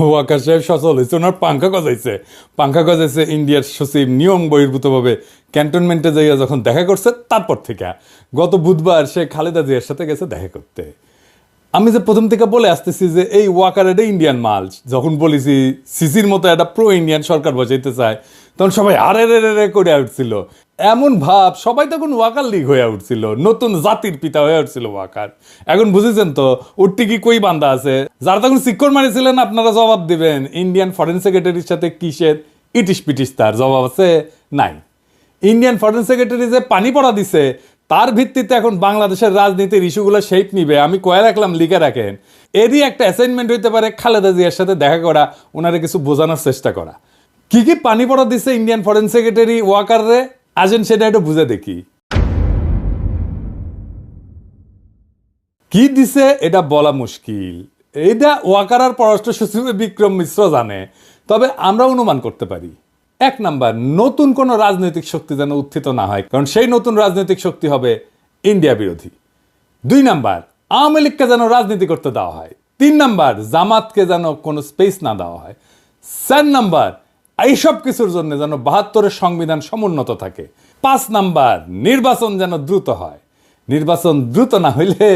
ওয়াকার সাহেব সচল হয়েছে, ওনার পাঙ্খা গজাইছে ইন্ডিয়ার সচিব নিয়ম বহির্ভূতভাবে ক্যান্টনমেন্টে যাইয়া যখন দেখা করছে, তারপর থেকে গত বুধবার সে খালেদা জিয়ার সাথে গেছে দেখা করতে। আমি যে প্রথম থেকে বলে আসতেছি যে এই ওয়াকার এটা ইন্ডিয়ান মাল, যখন বলেছি সিসির মতো একটা প্রো ইন্ডিয়ান সরকার বসাইতে চায়, তখন সবাই আরে রে রে করে উঠছিল। এমন ভাব সবাই তখন ওয়াকার লীগ হয়ে উঠছিল, নতুন জাতির পিতা হয়ে উঠছিল ওয়াকার। এখন বুঝেছেন তো উঠতে কি কই বান্ধা আছে, যারা তখন সিক্কর মারিছিলেন আপনারা জবাব দিবেন ইন্ডিয়ান ফরেন সেক্রেটারির সাথে কিসের ইটিস পিটিস, তার জবাব আছে নাই। ইন্ডিয়ান ফরেন সেক্রেটারি যে পানি পড়া দিছে তার ভিত্তিতে এখন বাংলাদেশের রাজনীতির ইস্যুগুলো শেপ নিবে, আমি কয়ে রাখলাম, লিখে রাখেন। এরই একটা অ্যাসাইনমেন্ট হইতে পারে খালেদা জিয়ার সাথে দেখা করা, ওনারে কিছু বোঝানোর চেষ্টা করা। কি কি পানি পড়া দিছে ইন্ডিয়ান ফরেন সেক্রেটারি ওয়াকার রে, আসেন সেটা একটু বুঝে দেখি। কি দিছে এটা বলা মুশকিল, এটা ওয়াকার আর পররাষ্ট্র সচিব বিক্রম মিশ্র জানে, তবে আমরা অনুমান করতে পারি। 1 নাম্বার, নতুন কোনো রাজনৈতিক শক্তি যেন উত্থিত না হয়, কারণ সেই নতুন রাজনৈতিক শক্তি হবে ইন্ডিয়া বিরোধী। 2 নাম্বার, আওয়ামী লীগকে যেন রাজনীতি করতে দেওয়া হয়। 3 নাম্বার, জামাতকে যেন কোনো স্পেস না দেওয়া হয়। 4 নাম্বার, এইসব কিছুর জন্য যেন 72-এর সংবিধান সমুন্নত থাকে। 5 নাম্বার, নির্বাচন যেন দ্রুত হয়। নির্বাচন দ্রুত না হইলে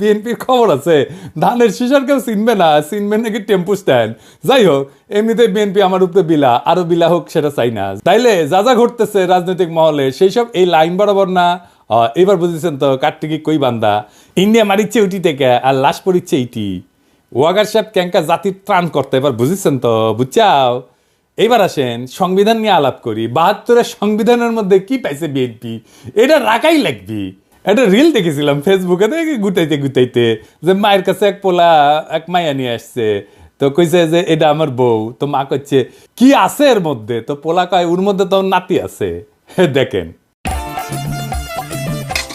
বিএনপির খবর আছে ধানের শিশার কেউ চিনবে না, চিনবে নাকি টেম্পু স্ট্যান্ড। যাই হোক, এমনিতে বিএনপি আমার উপরে বিলা, আরো বিলা হোক সেটা চাই না। তাইলে যা যা ঘটতেছে রাজনৈতিক মহলে সেই সব এই লাইন বরাবর না। এবার বুঝেছেন তো কাটটিকি কই বান্দা, ইন্ডিয়া মারিচ্ছে উটি থেকে আর লাশ পড়িচ্ছে ইটি। ওয়াগার সাহেব ক্যাঙ্কা জাতির ত্রাণ করতে, এবার বুঝেছেন তো, বুঝছাও। এইবার আসেন সংবিধান নিয়ে আলাপ করি। 72-এর সংবিধানের মধ্যে কি পাইছে বিএনপি, এটা রাখাই লাগবি। একটা রিল দেখেছিলাম ফেসবুকে, দেখি গুতাইতে যে মায়ের কাছে এক মাইয়া নিয়ে আসছে, তো কইছে যে এটা আমার বউ। তো মা কইছে কি আছে এর মধ্যে, তো পোলা কয় ওর মধ্যে তো নাতি আছে। দেখেন।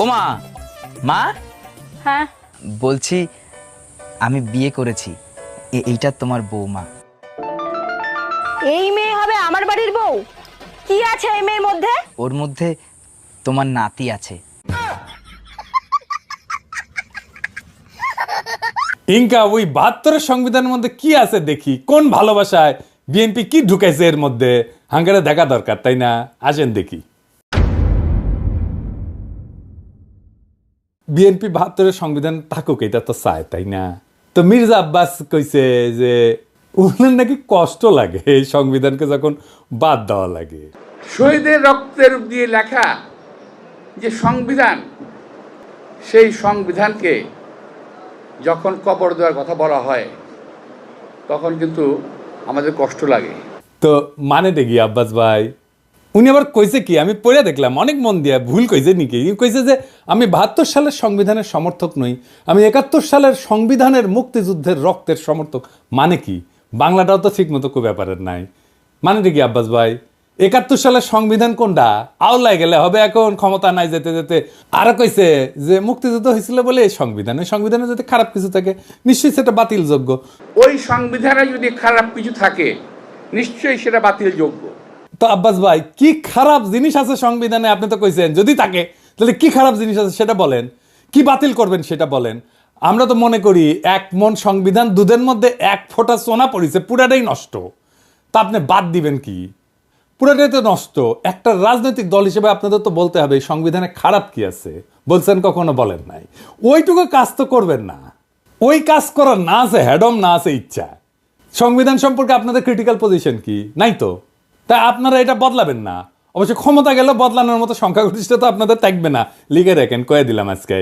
ও মা, মা, হ্যাঁ বলছি আমি বিয়ে করেছি, এইটা তোমার বৌমা। এই মেয়ে হবে আমার বাড়ির বউ? কি আছে এই মেয়ের মধ্যে? ওর মধ্যে তোমার নাতি আছে। ইনকা ওই 72-এর সংবিধানের মধ্যে কি আছে দেখি, কোন ভালোবাসায় বিএনপি কি ঢুকাইছে এর মধ্যে, হাঙ্গারে দেখা দরকার, তাই না? আসেন দেখি। বিএনপি 72-এর সংবিধান থাকুক, এটা তো চায়, তাই না? তো মির্জা আব্বাস কইছে যে ওনার নাকি কষ্ট লাগে এই সংবিধানকে যখন বাদ দেওয়া লাগে। শহীদের রক্তের দিয়ে লেখা যে সংবিধান, সেই সংবিধানকে যখন কবর দেওয়ার কথা বলা হয় তখন কিন্তু আমাদের কষ্ট লাগে। তো মানে দেখি আব্বাস ভাই, উনি আবার কইছে কি, আমি পড়ে দেখলাম অনেক মন দিয়া, ভুল কইছে নাকি? কইছে যে আমি 72 সালের সংবিধানের সমর্থক নই, আমি 71 সালের সংবিধানের মুক্তিযুদ্ধের রক্তের সমর্থক। মানে কি, বাংলাটাও তো ঠিক মতো কই ব্যাপারের নাই। মানে দেখি আব্বাস ভাই, 71 সালের সংবিধান কোনটা? আওলায় গেলে হবে, এখন ক্ষমতা নাই যেতে যেতে। আর কইছে যে মুক্তিযুদ্ধ হয়েছিল বলে এই সংবিধান, ওই সংবিধানে যদি খারাপ কিছু থাকে নিশ্চয়ই সেটা বাতিল যোগ্য। ওই সংবিধানে যদি খারাপ কিছু থাকে নিশ্চয়ই সেটা বাতিল যোগ্য। তো আব্বাস ভাই, কি খারাপ জিনিস আছে সংবিধানে? আপনি তো কইছেন যদি থাকে, তাহলে কি খারাপ জিনিস আছে সেটা বলেন, কি বাতিল করবেন সেটা বলেন। আমরা তো মনে করি 1 মণ সংবিধান, দুধের মধ্যে 1 ফোঁটা সোনা পড়েছে, পুরাটাই নষ্ট। তা আপনি বাদ দিবেন কি? পুরাটাই তো নষ্ট। একটা রাজনৈতিক দল হিসেবে আপনাদের তো বলতে হবে এই সংবিধানে খারাপ কি আছে। বলছেন কখনো? বলেন নাই। ওইটুকু কাজ তো করবেন না। ওই কাজ করার না আছে হ্যাডম, না আছে ইচ্ছা। সংবিধান সম্পর্কে আপনাদের ক্রিটিক্যাল পজিশন কি? নাই তো। তাই আপনারা এটা বদলাবেন না। অবশ্য ক্ষমতা গেলে বদলানোর মতো সংখ্যাগরিষ্ঠতা আপনাদের থাকবে না, লিখে রাখেন, কয়ে দিলাম আজকে।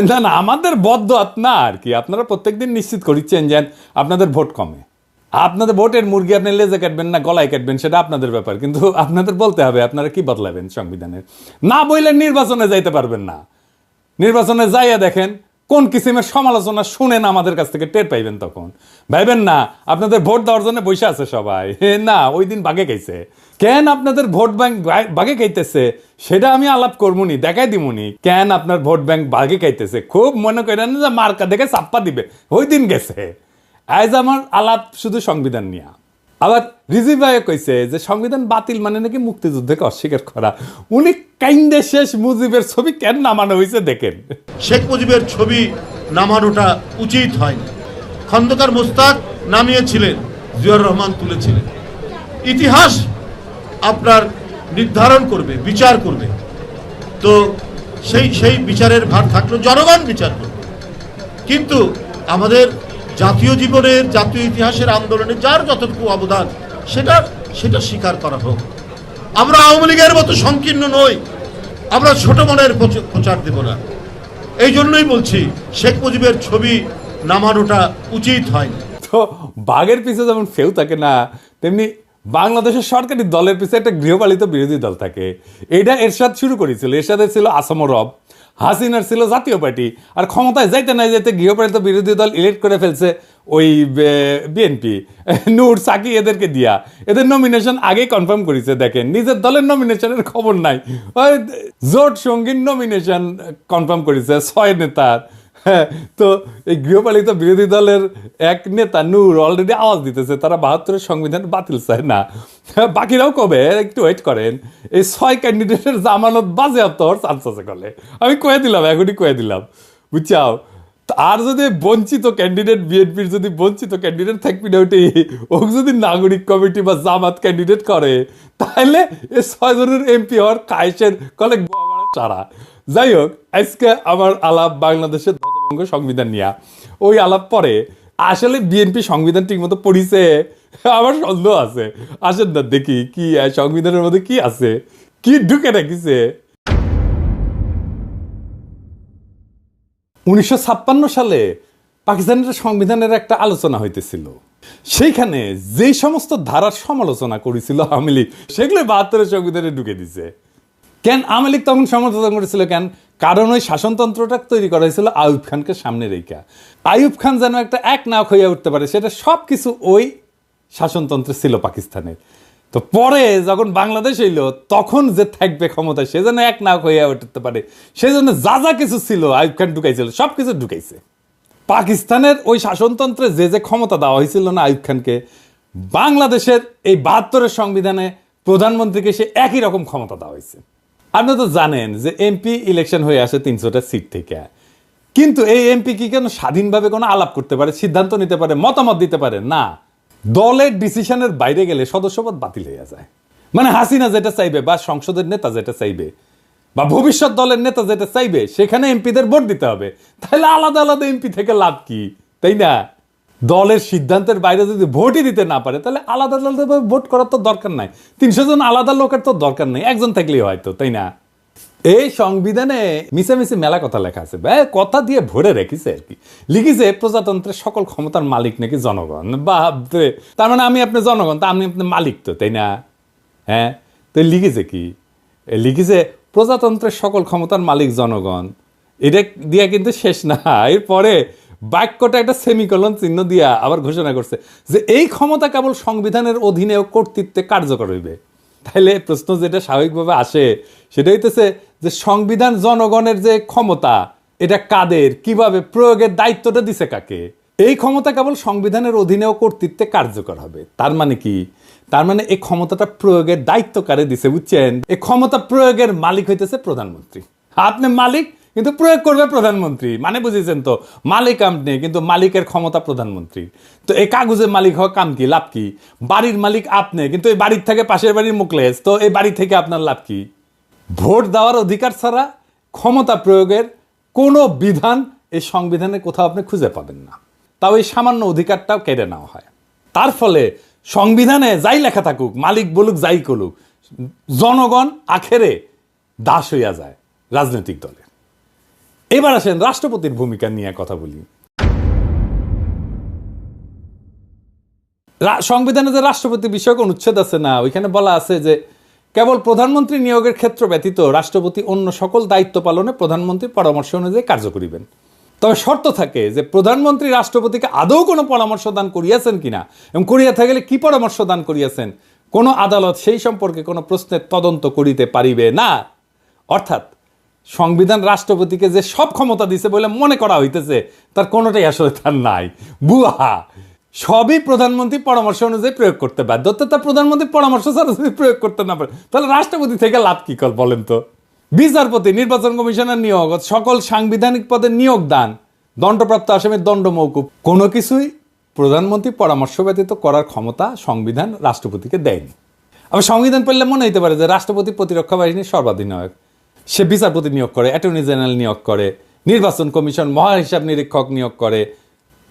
না না, আমাদের বদ্ধ না আর কি। আপনারা প্রত্যেকদিন নিশ্চিত করিচ্ছেন যে আপনাদের ভোট কমে। আপনাদের ভোটের মুরগি আপনি লেজে কাটবেন না গলায় কাটবেন সেটা আপনাদের ব্যাপার, কিন্তু আপনাদের বলতে হবে আপনারা কি বদলাবেন সংবিধানের। না বললে নির্বাচনে যাইতে পারবেন না। নির্বাচনে যাইয়া দেখেন কোন কিসিমের সমালোচনা শুনেন আমাদের কাছ থেকে টের পাইবেন, তখন ভাইবেন না আপনাদের ভোট দেওয়ার জন্য বসে আছে সবাই। না, ওই দিন বাগে খাইছে। কেন আপনাদের ভোট ব্যাংক বাগে খাইতেছে সেটা আমি আলাপ করবনি, দেখাই দিমুনি কেন আপনার ভোট ব্যাংক বাগে খাইতেছে। খুব মনে করেন যে মার্কা দেখে চাপ্পা দিবে, ওই দিন গেছে। আজ আমার আলাপ শুধু সংবিধান নিয়ে। আবার রিজি ভাই কইছে যে সংবিধান বাতিল মানে নাকি মুক্তিযুদ্ধকে অস্বীকার করা। উনি কাইন্দে শেষ মুজিবের ছবি কেন নামানো হয়েছে দেখেন। শেখ মুজিবের ছবি নামানোটা উচিত হয়নি। খন্দকার মোস্তাক নামিয়েছিলেন, জিয়াউর রহমান তুলেছিলেন। ইতিহাস আপনার নির্ধারণ করবে, বিচার করবে। তো সেই বিচারের ভার থাকলো, জনগণ বিচার করবে। কিন্তু আমাদের জাতীয় জীবনের, জাতীয় ইতিহাসের আন্দোলনে যার যতটুকু অবদান সেটা স্বীকার করা হোক। আমরা আওয়ামী লীগের মতো সংকীর্ণ নই, আমরা ছোট মনের প্রচার দেব না। এই জন্যই বলছি শেখ মুজিবের ছবি নামানোটা উচিত হয়নি। তো বাঘের পিছে যেমন ফেউ থাকে না, তেমনি বাংলাদেশের সরকারি দলের পিছে একটা গৃহপালিত বিরোধী দল থাকে। এটা এরশাদ শুরু করেছিল। এরশাদের ছিল আসাম রব, হাসিনার ছিল জাতীয় পার্টি, আর ক্ষমতায় যাইতে না যাইতে গৃহপালিত বিরোধী দল ইলেক্ট করে ফেলছে ওই বিএনপি, নূর সাকি এদেরকে দিয়া। এদের নমিনেশন আগেই কনফার্ম করেছে। দেখেন, নিজের দলের নমিনেশনের খবর নাই, ওই জোট সঙ্গীর নমিনেশন কনফার্ম করেছে 6 নেতার। হ্যাঁ, তো এই গৃহপালিত বিরোধী দলের এক নেতা নূর অলরেডি আওয়াজ দিতেছে তারা 72-এর সংবিধান বাতিল চায় না। বাকিরাও কবে একটু ওয়েট করেন, এই 6 ক্যান্ডিডেটের জামানত বাজেয়াপ্ত হওয়ার চান্স আছে কলে। আমি কয়ে দিলাম, এখনই কয়ে দিলাম, বুঝছাও। আর যদি বঞ্চিত ক্যান্ডিডেট, বিএনপির যদি বঞ্চিত ক্যান্ডিডেট থাকবি না, ওটি ও যদি নাগরিক কমিটি বা জামাত ক্যান্ডিডেট করে, তাহলে এই 6 জনের এমপি হওয়ার কায়েসের কলে চারা। যাই হোক, আজকে আমার আলাপ বাংলাদেশের ধ্বজভঙ্গ সংবিধান নিয়ে। ওই আলাপ পরে আসলে বিএনপি সংবিধান ঠিক মতো পড়িছে আমার সন্দেহ আছে। আসেন না দেখি কি সংবিধানের মধ্যে কি আছে, কি ঢুকে রাখিছে। 1956 সালে পাকিস্তানের সংবিধানের একটা আলোচনা হইতেছিল। সেইখানে যেই সমস্ত ধারার সমালোচনা করেছিল আওয়ামী লীগ, সেগুলো 72-এর সংবিধানে ঢুকে দিছে। কেন আওয়ামী লীগ তখন সমালোচনা করেছিল কেন? কারণ ওই শাসনতন্ত্রটা তৈরি করা হয়েছিল আইয়ুব খানকে সামনে রেখা। আইয়ুব খান যেন একটা এক নাক হইয়া উঠতে পারে, সেটা সব কিছু ওই শাসনতন্ত্রে ছিল পাকিস্তানের। তো পরে যখন বাংলাদেশ হইলো, তখন যে থাকবে ক্ষমতায় সে যেন এক নাক হইয়া উঠতে পারে, সেজন্য যা যা কিছু ছিল আইয়ুব খান ঢুকাইছিল, সব কিছু ঢুকাইছে। পাকিস্তানের ওই শাসনতন্ত্রে যে যে ক্ষমতা দেওয়া হয়েছিল না আইয়ুব খানকে, বাংলাদেশের এই 72-এর সংবিধানে প্রধানমন্ত্রীকে সে একই রকম ক্ষমতা দেওয়া হয়েছে। আপনি তো জানেন যে এমপি ইলেকশন হয়ে আসে 300টা সিট থেকে, কিন্তু এই এমপি কি কেন স্বাধীনভাবে কোনো আলাপ করতে পারে, সিদ্ধান্ত নিতে পারে, মতামত দিতে পারে না? দলের ডিসিশনের বাইরে গেলে সদস্যপদ বাতিল হয়ে যায়। মানে হাসিনা যেটা চাইবে, বা সংসদের নেতা যেটা চাইবে, বা ভবিষ্যৎ দলের নেতা যেটা চাইবে, সেখানে এমপিদের ভোট দিতে হবে। তাহলে আলাদা আলাদা এমপি থেকে লাভ কি, তাই না? দলের সিদ্ধান্তের বাইরে যদি ভোটই দিতে না পারে, তাহলে আলাদা আলাদাভাবে ভোট করার তো দরকার নাই। 300 জন আলাদা লোকের তো দরকার নেই, একজন থাকলেই হয়তো, তাই না? এই সংবিধানে মিশামিশি মেলা কথা লেখা আছে, কথা দিয়ে ভরে রেখেছে আর কি। লিখেছে প্রজাতন্ত্রের সকল ক্ষমতার মালিক নাকি জনগণ। বাপরে, তার মানে আমি আপনি জনগণ, তা আমি আপনি মালিক তো, তাই না? হ্যাঁ, তো লিখেছে কি? লিখেছে প্রজাতন্ত্রের সকল ক্ষমতার মালিক জনগণ। এটা দিয়া কিন্তু শেষ না, এরপরে বাক্যটা একটা সেমিকলন চিহ্ন দিয়া আবার ঘোষণা করছে যে এই ক্ষমতা কেবল সংবিধানের অধীনে ও কর্তৃত্বে কার্যকর হইবে। তাহলে প্রশ্ন যেটা স্বাভাবিকভাবে আসে সেটা হইতেছে যে সংবিধান জনগণের যে ক্ষমতা, এটা কাদের, কিভাবে প্রয়োগের দায়িত্বটা দিছে কাকে? এই ক্ষমতা কেবল সংবিধানের অধীনে ও কর্তৃত্বে কার্যকর হবে। তার মানে কি? তার মানে এই ক্ষমতাটা প্রয়োগের দায়িত্ব কারে দিছে, বুঝছেন? এই ক্ষমতা প্রয়োগের মালিক হইতেছে প্রধানমন্ত্রী। আপনি মালিক, কিন্তু প্রয়োগ করবে প্রধানমন্ত্রী। মানে বুঝেছেন তো, মালিক আপনি, কিন্তু মালিকের ক্ষমতা প্রধানমন্ত্রী। তো এই কাগজের মালিক হওয়া কাম কি, লাভ কি? বাড়ির মালিক আপনি, কিন্তু এই বাড়ির থেকে পাশের বাড়ির মুখলেস, তো এই বাড়ি থেকে আপনার লাভ কি? ভোট দেওয়ার অধিকার ছাড়া ক্ষমতা প্রয়োগের কোনো বিধান এই সংবিধানে কোথাও আপনি খুঁজে পাবেন না। তাও এই সামান্য অধিকারটাও কেড়ে নেওয়া হয়। তার ফলে সংবিধানে যাই লেখা থাকুক, মালিক বলুক যাই করুক, জনগণ আখেরে দাস হইয়া যায় রাজনৈতিক দলের। এবার আসেন রাষ্ট্রপতির ভূমিকা নিয়ে কথা বলি। সংবিধানে যে রাষ্ট্রপতি বিষয়ক অনুচ্ছেদ আছে না, ওইখানে বলা আছে যে কেবল প্রধানমন্ত্রী নিয়োগের ক্ষেত্র ব্যতীত রাষ্ট্রপতি অন্য সকল দায়িত্ব পালনে প্রধানমন্ত্রীর পরামর্শ অনুযায়ী কার্য করিবেন। তবে শর্ত থাকে যে প্রধানমন্ত্রী রাষ্ট্রপতিকে আদৌ কোনো পরামর্শ দান করিয়াছেন কিনা, এবং করিয়া থাকলে কি পরামর্শ দান করিয়াছেন, কোনো আদালত সেই সম্পর্কে কোনো প্রশ্নের তদন্ত করিতে পারিবে না। অর্থাৎ সংবিধান রাষ্ট্রপতিকে যে সব ক্ষমতা দিছে বলে মনে করা হইতেছে, তার কোনোটাই আসলে তার নাই, বুহা। সবই প্রধানমন্ত্রী পরামর্শ অনুযায়ী প্রয়োগ করতে বাধ্য। তা প্রধানমন্ত্রী পরামর্শ ছাড়া যদি প্রয়োগ করতে না পারে, তাহলে রাষ্ট্রপতি থেকে লাভ কি কর বলেন তো? বিচারপতি, নির্বাচন কমিশনের নিয়োগ, সকল সাংবিধানিক পদে নিয়োগ দান, দণ্ডপ্রাপ্ত আসামির দণ্ড মওকুফ, কোনো কিছুই প্রধানমন্ত্রী পরামর্শ ব্যতীত করার ক্ষমতা সংবিধান রাষ্ট্রপতিকে দেয়নি। আবার সংবিধান পড়লে মনে হতে পারে যে রাষ্ট্রপতি প্রতিরক্ষা বাহিনীর সর্বাধিনায়ক, সে বিচারপতি নিয়োগ করে, অ্যাটর্নি জেনারেল নিয়োগ করে, নির্বাচন কমিশন, মহাহিসাব নিরীক্ষক নিয়োগ করে।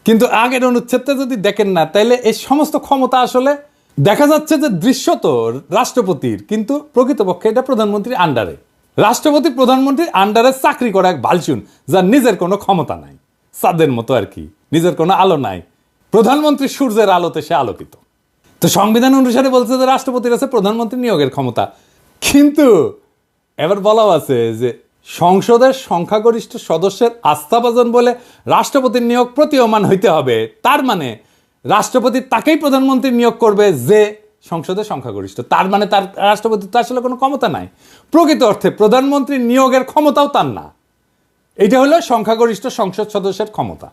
কিন্তু আগের অনুচ্ছেদটা যদি দেখেন না, তাইলে এই সমস্ত ক্ষমতা আসলে দেখা যাচ্ছে যে দৃশ্যত রাষ্ট্রপতির, কিন্তু প্রকৃতপক্ষে এটা প্রধানমন্ত্রীর আন্ডারে। রাষ্ট্রপতি প্রধানমন্ত্রীর আন্ডারে চাকরি করা এক বালচুন, যার নিজের কোনো ক্ষমতা নাই, চাঁদের মতো আর কি, নিজের কোনো আলো নাই। প্রধানমন্ত্রী সূর্যের আলোতে সে আলোকিত। তো সংবিধান অনুসারে বলছে যে রাষ্ট্রপতির আছে প্রধানমন্ত্রী নিয়োগের ক্ষমতা, কিন্তু এবার বলাও আছে যে সংসদের সংখ্যাগরিষ্ঠ সদস্যের আস্থাভাজন বলে রাষ্ট্রপতির নিয়োগ প্রতীয়মান হইতে হবে। তার মানে রাষ্ট্রপতি তাকেই প্রধানমন্ত্রী নিয়োগ করবে যে সংসদের সংখ্যাগরিষ্ঠ। তার মানে তার রাষ্ট্রপতির তো আসলে কোনো ক্ষমতা নাই। প্রকৃত অর্থে প্রধানমন্ত্রী নিয়োগের ক্ষমতাও তার না। এটা হলো সংখ্যাগরিষ্ঠ সংসদ সদস্যের ক্ষমতা।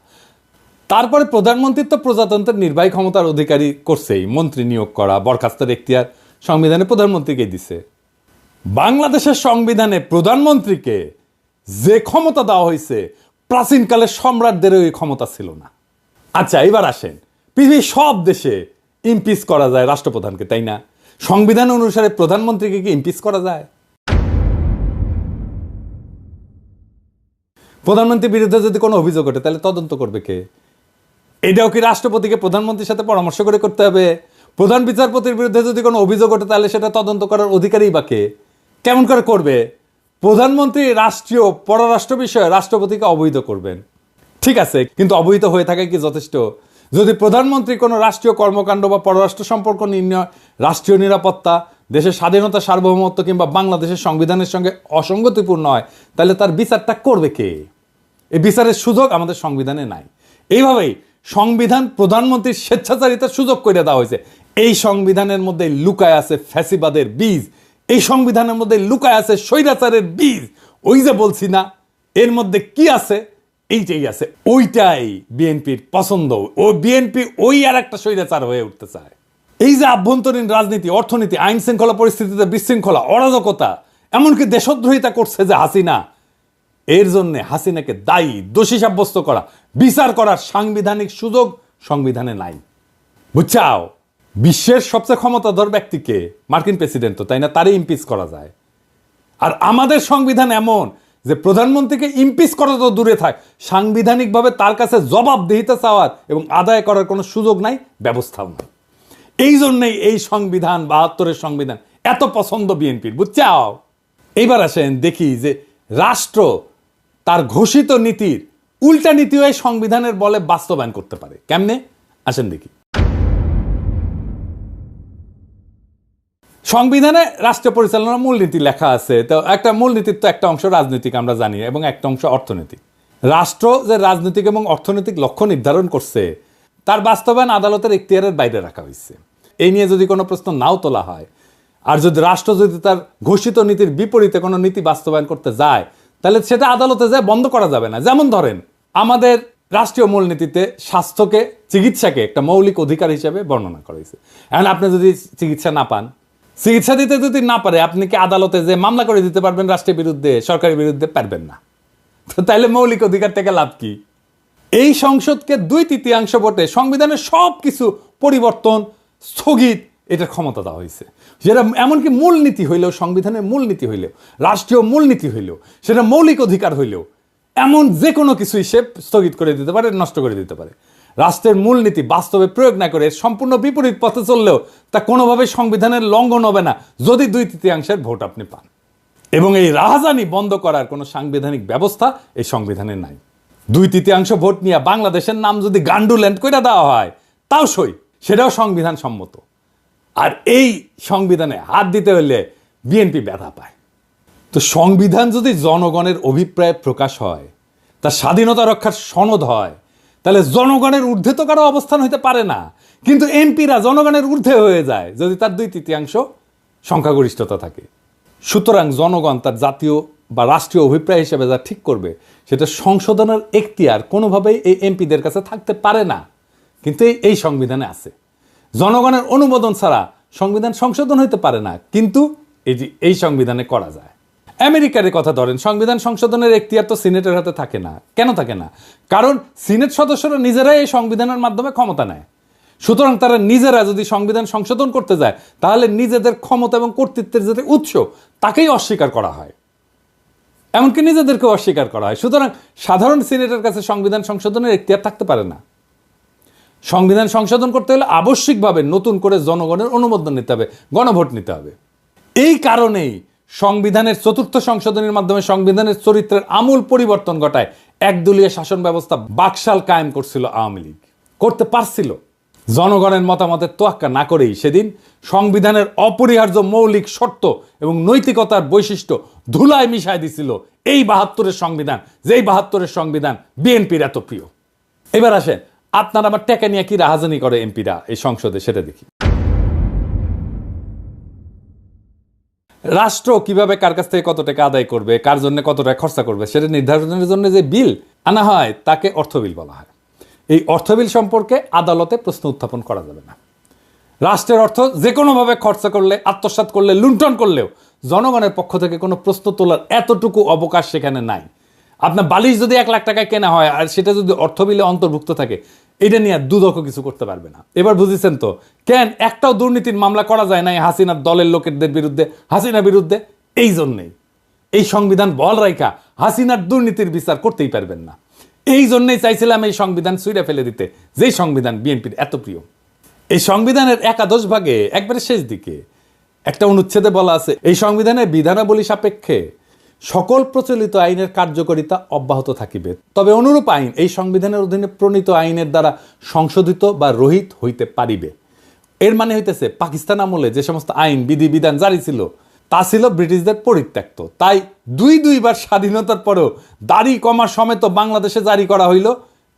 তারপরে প্রধানমন্ত্রীর তো প্রজাতন্ত্রের নির্বাহী ক্ষমতার অধিকারী করছেই, মন্ত্রী নিয়োগ করা, বরখাস্তের এখতিয়ার সংবিধানে প্রধানমন্ত্রীকেই দিছে। বাংলাদেশের সংবিধানে প্রধানমন্ত্রীকে যে ক্ষমতা দেওয়া হয়েছে, প্রাচীনকালের সম্রাটদের ওই ক্ষমতা ছিল না। আচ্ছা, এবার আসেন, পৃথিবীর সব দেশে ইমপিচ করা যায় রাষ্ট্রপ্রধানকে, তাই না? সংবিধান অনুসারে প্রধানমন্ত্রীকে কি ইমপিচ করা যায়? প্রধানমন্ত্রীর বিরুদ্ধে যদি কোনো অভিযোগ ওঠে তাহলে তদন্ত করবে কে? এটাও কি রাষ্ট্রপতিকে প্রধানমন্ত্রীর সাথে পরামর্শ করে করতে হবে? প্রধান বিচারপতির বিরুদ্ধে যদি কোনো অভিযোগ ওঠে তাহলে সেটা তদন্ত করার অধিকারী বা কে? কেমন করে করবে? প্রধানমন্ত্রী রাষ্ট্রীয় পররাষ্ট্র বিষয়ে রাষ্ট্রপতিকে অবহিত করবেন, ঠিক আছে, কিন্তু অবহিত হয়ে থাকে কি যথেষ্ট? যদি প্রধানমন্ত্রী কোনো রাষ্ট্রীয় কর্মকাণ্ড বা পররাষ্ট্র সম্পর্ক নির্ণয়, রাষ্ট্রীয় নিরাপত্তা, দেশের স্বাধীনতা, সার্বভৌমত্ব কিংবা বাংলাদেশের সংবিধানের সঙ্গে অসঙ্গতিপূর্ণ হয়, তাহলে তার বিচারটা করবে কে? এই বিচারের সুযোগ আমাদের সংবিধানে নাই। এইভাবেই সংবিধান প্রধানমন্ত্রীর স্বেচ্ছাচারিতার সুযোগ করে দেওয়া হয়েছে। এই সংবিধানের মধ্যে লুকায় আছে ফ্যাসিবাদের বীজ, এই সংবিধানের মধ্যে লুকায় আছে স্বৈরাচারের বীজ। ওই যে বলছি না, এর মধ্যে কি আছে? এইটাই আছে, ওইটাই বিএনপির পছন্দ। ও বিএনপি ওই আর একটা স্বৈরাচার হয়ে উঠতে চায়। এই যে আভ্যন্তরীণ রাজনীতি, অর্থনীতি, আইন শৃঙ্খলা পরিস্থিতিতে বিশৃঙ্খলা, অরাজকতা, এমনকি দেশদ্রোহিতা করছে যে হাসিনা, এর জন্য হাসিনাকে দায়ী, দোষী সাব্যস্ত করা, বিচার করার সাংবিধানিক সুযোগ সংবিধানে নাই। বুঝছাও? বিশ্বের সবচেয়ে ক্ষমতাধর ব্যক্তিকে, মার্কিন প্রেসিডেন্ট তো, তাই না, তারই ইমপিচ করা যায়। আর আমাদের সংবিধান এমন যে প্রধানমন্ত্রীকে ইমপিচ করা তো দূরে থাক, সাংবিধানিকভাবে তার কাছে জবাবদিহিতা চাওয়ার এবং আদায় করার কোনো সুযোগ নাই, ব্যবস্থাও নাই। এই জন্যই এই সংবিধান, ৭২-এর সংবিধান এত পছন্দ বিএনপির। বুঝছাও? এইবার আসেন দেখি যে রাষ্ট্র তার ঘোষিত নীতির উল্টা নীতিও এই সংবিধানের বলে বাস্তবায়ন করতে পারে। কেমনে? আসেন দেখি। সংবিধানে রাষ্ট্র পরিচালনার মূলনীতি লেখা আছে। তো একটা মূলনীতির তো একটা অংশ রাজনৈতিক, আমরা জানি, এবং একটা অংশ অর্থনৈতিক। রাষ্ট্র যে রাজনৈতিক এবং অর্থনৈতিক লক্ষ্য নির্ধারণ করছে, তার বাস্তবায়ন আদালতের এখতিয়ারের বাইরে রাখা হয়েছে। এই নিয়ে যদি কোনো প্রশ্ন নাও তোলা হয়, আর যদি রাষ্ট্র যদি তার ঘোষিত নীতির বিপরীতে কোনো নীতি বাস্তবায়ন করতে যায়, তাহলে সেটা আদালতে যায় বন্ধ করা যাবে না। যেমন ধরেন, আমাদের রাষ্ট্রীয় মূলনীতিতে স্বাস্থ্যকে, চিকিৎসাকে একটা মৌলিক অধিকার হিসেবে বর্ণনা করা হয়েছে। এখন আপনি যদি চিকিৎসা না পান, চিকিৎসা দিতে যদি না পারে, আপনি কি আদালতে যে মামলা করে দিতে পারবেন রাষ্ট্রের বিরুদ্ধে, সরকারের বিরুদ্ধে? পারবেন না। তো তাইলে মৌলিক অধিকার থেকে লাভ কি? এই সংসদকে 2/3 ভোটে সংবিধানের সব কিছু পরিবর্তন, স্থগিত, এটার ক্ষমতা দেওয়া হয়েছে। যেটা এমনকি মূলনীতি হইলেও, সংবিধানের মূলনীতি হইলেও, রাষ্ট্রীয় মূলনীতি হইলেও, সেটা মৌলিক অধিকার হইলেও, এমন যে কোনো কিছুই সে স্থগিত করে দিতে পারে, নষ্ট করে দিতে পারে। রাষ্ট্রের মূলনীতি বাস্তবে প্রয়োগ না করে সম্পূর্ণ বিপরীত পথে চললেও তা কোনোভাবে সংবিধানের লঙ্ঘন হবে না, যদি 2/3 ভোট আপনি পান। এবং এই রাহাজানি বন্ধ করার কোনো সাংবিধানিক ব্যবস্থা এই সংবিধানে নাই। 2/3 ভোট নিয়ে বাংলাদেশের নাম যদি গান্ডুল্যান্ড করে দেওয়া হয়, তাও সই, সেটাও সংবিধান সম্মত। আর এই সংবিধানে হাত দিতে হলে বিএনপি ব্যথা পায়। তো সংবিধান যদি জনগণের অভিপ্রায় প্রকাশ হয়, তার স্বাধীনতা রক্ষার সনদ হয়, তাহলে জনগণের ঊর্ধ্বে তো কারো অবস্থান হইতে পারে না। কিন্তু এমপিরা জনগণের ঊর্ধ্বে হয়ে যায় যদি তার 2/3 সংখ্যাগরিষ্ঠতা থাকে। সুতরাং জনগণ তার জাতীয় বা রাষ্ট্রীয় অভিপ্রায় হিসেবে যা ঠিক করবে, সেটা সংশোধনের এখতিয়ার কোনোভাবেই এই এমপিদের কাছে থাকতে পারে না। কিন্তু এই সংবিধানে আছে। জনগণের অনুমোদন ছাড়া সংবিধান সংশোধন হইতে পারে না, কিন্তু এই সংবিধানে করা যায়। আমেরিকার কথা ধরেন, সংবিধান সংশোধনের এখতিয়ার তো সিনেটের হাতে থাকে না। কেন থাকে না? কারণ সিনেট সদস্যরা নিজেরাই এই সংবিধানের মাধ্যমে ক্ষমতা নেয়। সুতরাং তারা নিজেরা যদি সংবিধান সংশোধন করতে যায়, তাহলে নিজেদের ক্ষমতা এবং কর্তৃত্বের যে উৎস তাকেই অস্বীকার করা হয়, এমনকি নিজেদেরকেও অস্বীকার করা হয়। সুতরাং সাধারণ সিনেটের কাছে সংবিধান সংশোধনের এখতিয়ার থাকতে পারে না। সংবিধান সংশোধন করতে হলে আবশ্যিকভাবে নতুন করে জনগণের অনুমোদন নিতে হবে, গণভোট নিতে হবে। এই কারণেই সংবিধানের চতুর্থ সংশোধনীর মাধ্যমে সংবিধানের চরিত্রের আমূল পরিবর্তন ঘটায় একদলীয় শাসন ব্যবস্থা বাকশাল কায়েম করছিল আওয়ামী লীগ, করতে পারছিল। জনগণের মতামতের তোয়াক্কা না করেই সেদিন সংবিধানের অপরিহার্য মৌলিক শর্ত এবং নৈতিকতার বৈশিষ্ট্য ধুলায় মিশায় দিছিল এই ৭২-এর সংবিধান, যেই ৭২-এর সংবিধান বিএনপির এত প্রিয়। এবার আসেন, আপনারা আবার টাকা নিয়ে কি রাহাজানি করে এমপিরা এই সংসদে, সেটা দেখি। রাষ্ট্র কিভাবে কার কাছ থেকে কত টাকা আদায় করবে, কার জন্য কত টাকা খরচা করবে, সেটা নির্ধারণের জন্য যে বিল আনা হয় তাকে অর্থ বিল বলা হয়। এই অর্থ বিল সম্পর্কে আদালতে প্রশ্ন উত্থাপন করা যাবে না। রাষ্ট্রের অর্থ যে কোনোভাবে খরচা করলে, আত্মসাৎ করলে, লুণ্ঠন করলেও জনগণের পক্ষ থেকে কোনো প্রশ্ন তোলার এতটুকু অবকাশ সেখানে নাই। আপনার বালিশ যদি ১ লাখ টাকায় কেনা হয় আর সেটা যদি অর্থ বিলে অন্তর্ভুক্ত থাকে, এটা নিয়ে দুদকও কিছু করতে পারবে না। এবার বুঝেছেন তো কেন একটাও দুর্নীতির মামলা করা যায় না হাসিনার দলের লোকেদের বিরুদ্ধে, হাসিনার বিরুদ্ধে? এই জন্যেই এই সংবিধান বহাল রাখা হাসিনার দুর্নীতির বিচার করতেই পারবেন না। এই জন্যই চাইছিলাম এই সংবিধান ছুঁড়ে ফেলে দিতে, যেই সংবিধান বিএনপির এত প্রিয়। এই সংবিধানের একাদশ ভাগে একবারে শেষ দিকে একটা অনুচ্ছেদে বলা আছে, এই সংবিধানের বিধানাবলী সাপেক্ষে সকল প্রচলিত আইনের কার্যকারিতা অব্যাহত থাকিবে, তবে অনুরূপ আইন এই সংবিধানের অধীনে প্রণীত আইনের দ্বারা সংশোধিত বা রহিত হইতে পারিবে। এর মানে হইতেছে পাকিস্তান আমলে যে সমস্ত আইন বিধি বিধান জারি ছিল তা ছিল ব্রিটিশদের পরিত্যক্ত, তাই দুইবার স্বাধীনতার পরেও দাড়ি কমা সমেত বাংলাদেশে জারি করা হইল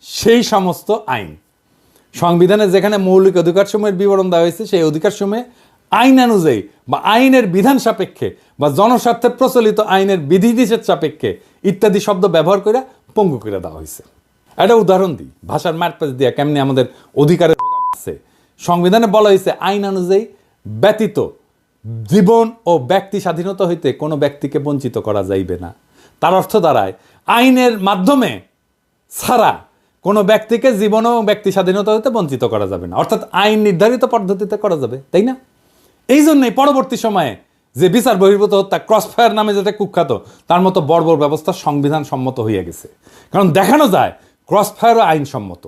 সেই সমস্ত আইন। সংবিধানে যেখানে মৌলিক অধিকারসমূহের বিবরণ দেওয়া হয়েছে, সেই অধিকারসমূহে আইন অনুযায়ী বা আইনের বিধান সাপেক্ষে বা জনস্বার্থে প্রচলিত আইনের বিধিনিষেধ সাপেক্ষে ইত্যাদি শব্দ ব্যবহার করে পঙ্গু করে দেওয়া হয়েছে। একটা উদাহরণ দিই, ভাষার মারপ্যাচ দিয়া কেমনি আমাদের অধিকারের আছে। সংবিধানে বলা হয়েছে আইন অনুযায়ী ব্যতীত জীবন ও ব্যক্তি স্বাধীনতা হইতে কোনো ব্যক্তিকে বঞ্চিত করা যাইবে না। তার অর্থ দাঁড়ায় আইনের মাধ্যমে ছাড়া কোনো ব্যক্তিকে জীবন ও ব্যক্তি স্বাধীনতা হইতে বঞ্চিত করা যাবে না, অর্থাৎ আইন নির্ধারিত পদ্ধতিতে করা যাবে, তাই না? এই জন্যই পরবর্তী সময়ে যে বিচার বহির্ভূত হত্যা, ক্রসফায়ার নামে যেটা কুখ্যাত, তার মতো বর্বর ব্যবস্থা সংবিধান সম্মত হইয়া গেছে। কারণ দেখানো যায় ক্রসফায়ারও আইনসম্মত।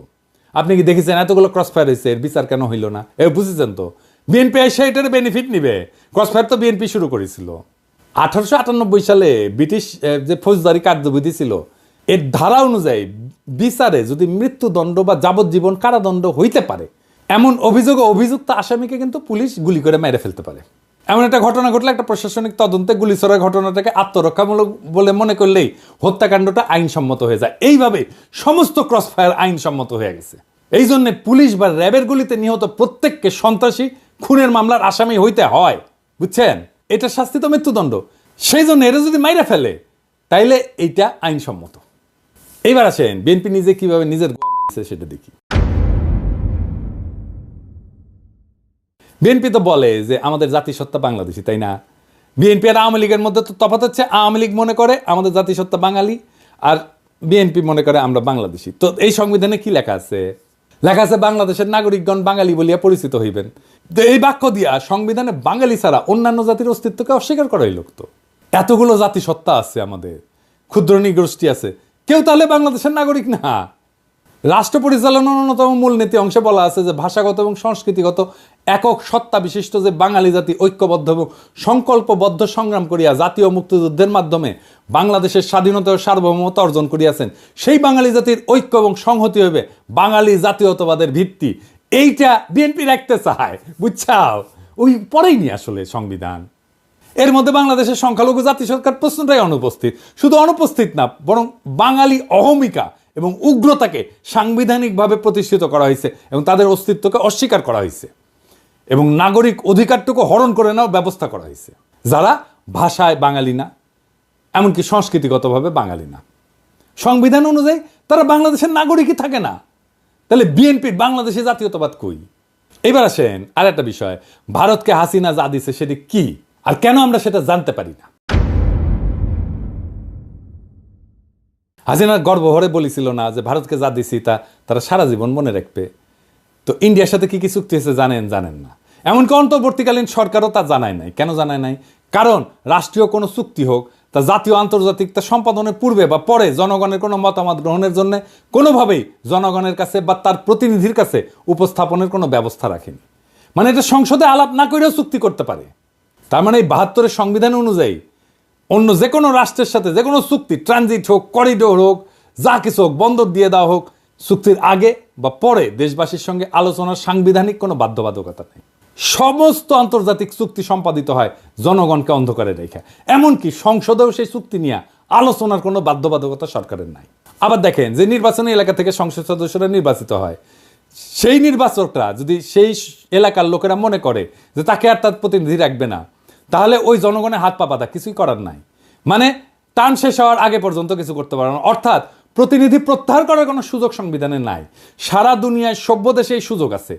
আপনি কি দেখেছেন এতগুলো ক্রসফায়ার হয়েছে, এর বিচার কেন হইল না? বুঝেছেন তো বিএনপি এসে এটার বেনিফিট নিবে। ক্রসফায়ার তো বিএনপি শুরু করেছিল 1898 সালে। ব্রিটিশ যে ফৌজদারি কার্যবিধি ছিল, এর ধারা অনুযায়ী বিচারে যদি মৃত্যুদণ্ড বা যাবজ্জীবন কারাদণ্ড হইতে পারে এমন অভিযোগ ও অভিযুক্ত আসামিকে কিন্তু পুলিশ গুলি করে মেরে ফেলতে পারে। এমন একটা ঘটনা ঘটলে একটা প্রশাসনিক তদন্তে গুলি ছোড়ার ঘটনাটাকে আত্মরক্ষামূলক বলে মনে করলেই হত্যাকাণ্ডটা আইনসম্মত হয়ে যায়। এইভাবে সমস্ত ক্রসফায়ার আইনসম্মত হয়ে গেছে। এই জন্য পুলিশ বা র্যাবের গুলিতে নিহত প্রত্যেককে সন্ত্রাসী খুনের মামলার আসামি হইতে হয়, বুঝছেন? এটা শাস্তি তো মৃত্যুদণ্ড। সেই জন্য এরা যদি মাইরা ফেলে তাইলে এইটা আইনসম্মত। এইবার আসেন বিএনপি নিজে কিভাবে নিজের মারছে সেটা দেখি। বিএনপি তো বলে যে আমাদের জাতিসত্তা বাংলাদেশি, তাই না? বিএনপি আর আওয়ামী লীগের মধ্যে তো তফাৎ হচ্ছে, আওয়ামী লীগ মনে করে আমাদের জাতিসত্তা বাঙালি আর বিএনপি মনে করে আমরা বাংলাদেশি। তো এই সংবিধানে কি লেখা আছে? লেখা আছে বাংলাদেশের নাগরিকগণ বাঙালি বলিয়া পরিচিত হইবেন। তো এই বাক্য দিয়া সংবিধানে বাঙালি ছাড়া অন্যান্য জাতির অস্তিত্বকে অস্বীকার করা হইল। তো এতগুলো জাতিসত্তা আছে, আমাদের ক্ষুদ্র নৃগোষ্ঠী আছে, কেউ তাহলে বাংলাদেশের নাগরিক না? রাষ্ট্র পরিচালনার অন্যতম মূলনীতি অংশে বলা আছে যে ভাষাগত এবং সংস্কৃতিগত একক সত্তা বিশিষ্ট যে বাঙালি জাতি ঐক্যবদ্ধ এবং সংকল্পবদ্ধ সংগ্রাম করিয়া জাতীয় মুক্তিযুদ্ধের মাধ্যমে বাংলাদেশের স্বাধীনতা ও সার্বভৌমত্ব অর্জন করিয়াছেন, সেই বাঙালি জাতির ঐক্য এবং সংহতি হইবে বাঙালি জাতীয়তাবাদের ভিত্তি। এইটা বিএনপি রাখতে চায়, বুঝছাও? ওই পরেই নি আসলে সংবিধান। এর মধ্যে বাংলাদেশের সংখ্যালঘু জাতি সরকার প্রশ্নটাই অনুপস্থিত। শুধু অনুপস্থিত না, বরং বাঙালি অহমিকা এবং উগ্রতাকে সাংবিধানিকভাবে প্রতিষ্ঠিত করা হয়েছে এবং তাদের অস্তিত্বকে অস্বীকার করা হয়েছে এবং নাগরিক অধিকারটুকু হরণ করে নেওয়ার ব্যবস্থা করা হয়েছে, যারা ভাষায় বাঙালি না, এমনকি সংস্কৃতিগতভাবে বাঙালি না। সংবিধান অনুযায়ী তারা বাংলাদেশের নাগরিকই থাকে না। তাহলে বিএনপির বাংলাদেশে জাতীয়তাবাদ কই? এবার আসেন আর একটা বিষয়, ভারতকে হাসিনা যা দিছে সেটি কি আর কেন আমরা সেটা জানতে পারি না? হাসিনার গর্বভরে বলেছিল না যে ভারতকে যা দিছি তা তারা সারা জীবন মনে রাখবে। তো ইন্ডিয়ার সাথে কি কি চুক্তি হয়েছে জানেন না। এমনকি অন্তর্বর্তীকালীন সরকারও তা জানায় নাই। কেন জানায় নাই? কারণ রাষ্ট্রীয় কোনো চুক্তি হোক তা জাতীয় আন্তর্জাতিক তা সম্পাদনের পূর্বে বা পরে জনগণের কোনো মতামত গ্রহণের জন্য কোনোভাবেই জনগণের কাছে বা তার প্রতিনিধির কাছে উপস্থাপনের কোনো ব্যবস্থা রাখেনি। মানে এটা সংসদে আলাপ না করেও চুক্তি করতে পারে। তার মানে এই ৭২-এর সংবিধান অনুযায়ী অন্য যে কোনো রাষ্ট্রের সাথে যে কোনো চুক্তি, ট্রানজিট হোক, করিডোর হোক, যা কিছু হোক, বন্দর দিয়ে দেওয়া হোক, চুক্তির আগে বা পরে দেশবাসীর সঙ্গে আলোচনার সাংবিধানিক কোনো বাধ্যবাধকতা নেই। সমস্ত আন্তর্জাতিক চুক্তি সম্পাদিত হয় জনগণকে অন্ধকারে রেখে। এমনকি সংসদেও সেই চুক্তি নিয়ে আলোচনার কোনো বাধ্যবাধকতা সরকারের নাই। আবার দেখেন, যে নির্বাচনী এলাকা থেকে সংসদ সদস্যরা নির্বাচিত হয়, সেই নির্বাচকরা যদি সেই এলাকার লোকেরা মনে করে যে তাকে আর তার প্রতিনিধি রাখবে না, তাহলে ওই জনগণের হাত পা বাঁধা, কিছুই করার নাই। মানে টার্ম শেষ হওয়ার আগে পর্যন্ত কিছু করতে পারে না। অর্থাৎ প্রতিনিধি প্রত্যাহার করার কোনো সুযোগ সংবিধানে নাই। সারা দুনিয়ায় সভ্য দেশে এই সুযোগ আছে।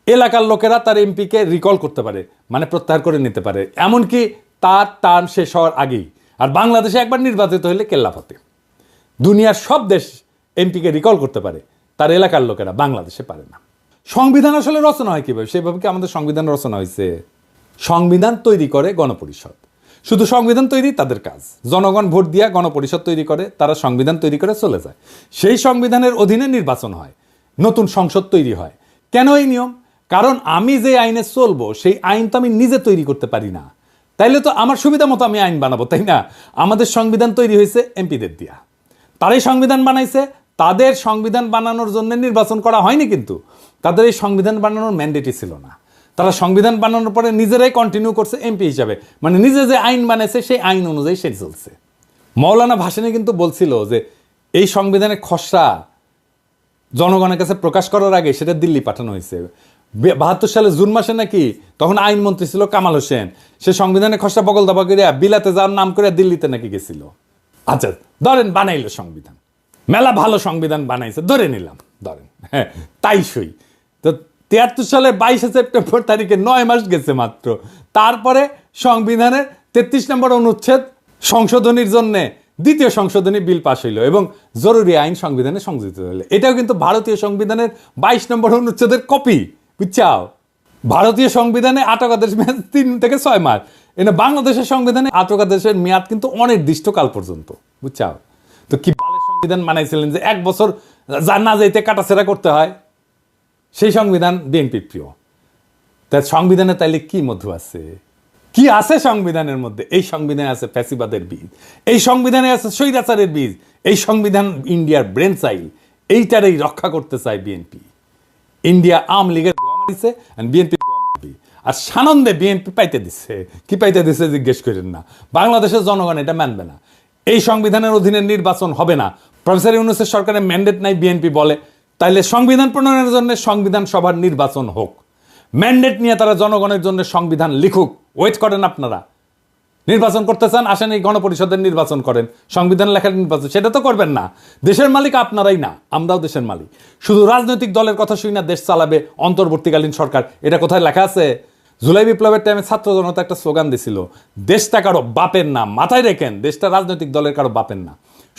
এলাকার লোকেরা তার এমপিকে রিকল করতে পারে, মানে প্রত্যাহার করে নিতে পারে, এমনকি তার টার্ম শেষ হওয়ার আগেই। আর বাংলাদেশে একবার নির্বাচিত হলে কেল্লাফতে। দুনিয়ার সব দেশ এমপিকে রিকল করতে পারে, তার এলাকার লোকেরা, বাংলাদেশে পারে না। সংবিধান আসলে রচনা হয় কীভাবে? সেভাবে কি আমাদের সংবিধান রচনা হয়েছে? সংবিধান তৈরি করে গণপরিষদ। শুধু সংবিধান তৈরি তাদের কাজ। জনগণ ভোট দিয়া গণপরিষদ তৈরি করে, তারা সংবিধান তৈরি করে চলে যায়। সেই সংবিধানের অধীনে নির্বাচন হয়, নতুন সংসদ তৈরি হয়। কেন এই নিয়ম? কারণ আমি যে আইনে চলবো সেই আইন তো আমি নিজে তৈরি করতে পারি না। তাইলে তো আমার সুবিধা মতো আমি আইন বানাবো, তাই না? আমাদের সংবিধান তৈরি হয়েছে এমপিদের দিয়া। তারাই সংবিধান বানাইছে। তাদের সংবিধান বানানোর জন্য নির্বাচন করা হয়নি, কিন্তু তাদের এই সংবিধান বানানোর ম্যান্ডেটই ছিল না। তারা সংবিধান বানানোর পরে নিজেরাই কন্টিনিউ করছে এমপি হিসাবে, মানে নিজে যে আইন বানাইছে সেই আইন অনুযায়ী সে চলছে। মৌলানা ভাসানী কিন্তু বলছিল যে এই সংবিধানের খসড়া জনগণের কাছে প্রকাশ করার আগে সেটা দিল্লি পাঠানো হয়েছে। ৭২ সালে জুন মাসে নাকি, তখন আইনমন্ত্রী ছিল কামাল হোসেন, সে সংবিধানের খসড়া বগল দাবা করিয়া বিলাতে যাওয়ার নাম করে দিল্লিতে নাকি গেছিল। আচ্ছা ধরেন বানাইলো সংবিধান, মেলা ভালো সংবিধান বানাইছে, ধরে নিলাম, ধরেন হ্যাঁ তাই সই। তো ৭৩ সালের ২২শে সেপ্টেম্বর তারিখে ৯ মাস গেছে মাত্র। তারপরে সংবিধানের ৩৩ নম্বর অনুচ্ছেদ সংশোধনীর জন্য দ্বিতীয় সংশোধনী বিল পাশ হইল এবং জরুরি আইন সংবিধানে সংযোজিত হইল। এটাও কিন্তু ভারতীয় সংবিধানের ২২ নম্বর অনুচ্ছেদের কপি, বুঝছাও? ভারতীয় সংবিধানে আটকাদেশ মেয়াদ ৩ থেকে ৬ মাস, এনে বাংলাদেশের সংবিধানে আটকাদেশের মেয়াদ কিন্তু অনির্দিষ্টকাল পর্যন্ত, বুঝছাও? তো কি বালের সংবিধান বানাইছিলেন যে ১ বছর যা না যাইতে কাটাছেড়া করতে হয়? সেই সংবিধান বিএনপি প্রিয়। তাই সংবিধানে তাইলে কি মধু আছে? কি আছে সংবিধানের মধ্যে? এই সংবিধানে আছে ফ্যাসিবাদের বীজ, এই সংবিধানে আছে স্বৈরাচারের বীজ, এই সংবিধান ইন্ডিয়ার ব্রেন চাইল, এইটারই রক্ষা করতে চায় বিএনপি। ইন্ডিয়া আওয়ামী লীগের গোয়া মারিছে, বিএনপি আর সানন্দে বিএনপি পাইতে দিচ্ছে। কি পাইতে দিচ্ছে জিজ্ঞেস করেন না, বাংলাদেশের জনগণ এটা মানবে না। এই সংবিধানের অধীনে নির্বাচন হবে না। প্রফেসর ইউনূসের সরকারের ম্যান্ডেট নাই বিএনপি বলে, তাইলে সংবিধান প্রণয়নের জন্য সংবিধান সভার নির্বাচন হোক। ম্যান্ডেট নিয়ে তারা জনগণের জন্য সংবিধান লিখুক। ওয়েট করেন আপনারা। নির্বাচন করতে চান, আসেন এই গণপরিষদের নির্বাচন করেন, সংবিধান লেখার নির্বাচন। সেটা তো করবেন না। দেশের মালিক আপনারাই না, আমরাও দেশের মালিক। শুধু রাজনৈতিক দলের কথা শুই না দেশ চালাবে অন্তর্বর্তীকালীন সরকার, এটা কোথায় লেখা আছে? জুলাই বিপ্লবের টাইমে ছাত্র জনতা একটা স্লোগান দিছিল, দেশটা কারো বাপের না। মাথায় রেখেন, দেশটা রাজনৈতিক দলের কারো বাপের না।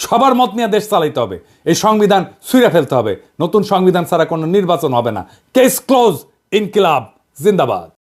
সবার মত নিয়ে দেশ চালাইতে হবে। এই সংবিধান ছুঁড়ে ফেলতে হবে। নতুন সংবিধান ছাড়া কোনো নির্বাচন হবে না। Case close. ইনকিলাব জিন্দাবাদ।